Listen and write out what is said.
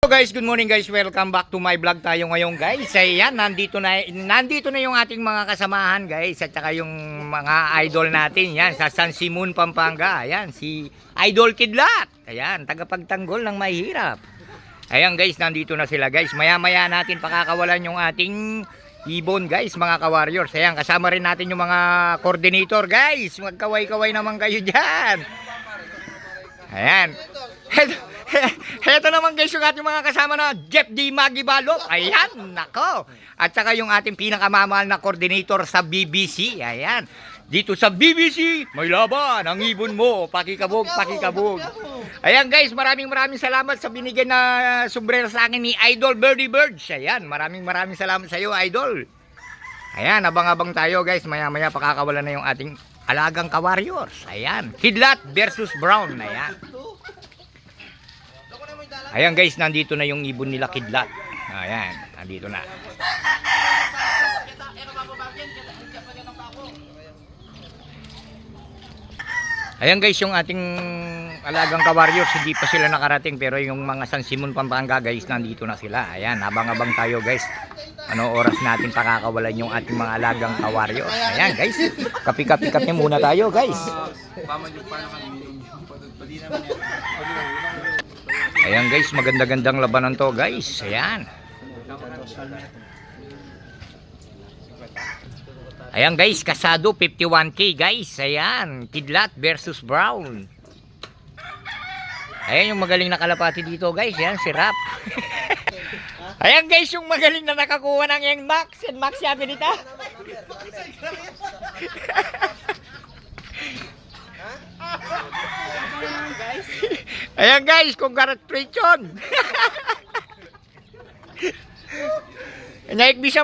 Hello guys, good morning guys. Welcome back to my vlog tayo ngayon guys. Ayan, nandito na yung ating mga kasamahan guys at saka yung mga idol natin. Yan, sa San Simon, Pampanga. Ayan, si Idol Kidlat. Ayan, tagapagtanggol ng mahirap. Ayan guys, nandito na sila guys. Maya-maya natin pakakawalan yung ating ibon guys, mga ka-warriors. Ayan, kasama rin natin yung mga coordinator guys. Magkaway-kaway naman kayo dyan. Ayan. Heto naman guys yung ating mga kasama na Jeff D. Magibalot. Ayan, nako. At saka yung ating pinakamamahal na coordinator sa BBC. Ayan. Dito sa BBC, may laban. Ang ibon mo. Pakikabog, pakikabog. Ayan guys, maraming salamat sa binigay na sombrero sa akin ni Idol Birdie Birds. Ayan, maraming salamat sa iyo, Idol. Ayan, abang-abang tayo guys. Maya-maya pakakawalan na yung ating alagang ka-warriors. Ayan, Kidlat versus Brown. Ayan. Ayan guys, nandito na yung ibon nila Kidlat. Ayan, nandito na. Ayan guys, yung ating alagang ka-warriors, hindi pa sila nakarating. Pero yung mga San Simon, Pampanga guys, nandito na sila. Ayan, abang-abang tayo guys. Ano oras natin pakakawalan yung ating mga alagang ka-warriors. Ayan guys, kapi-kapi muna tayo guys. Ayan guys, maganda-gandang labanan to guys. Ayan. Ayan guys, kasado 51k guys. Ayan, Kidlat versus Brown. Ayan yung magaling na kalapati dito guys. Ayan, si Rap. Ayan guys, yung magaling na nakakuha ng yung Max. Yan Max sabi nito. Ayan guys, congratulations. Naik bisa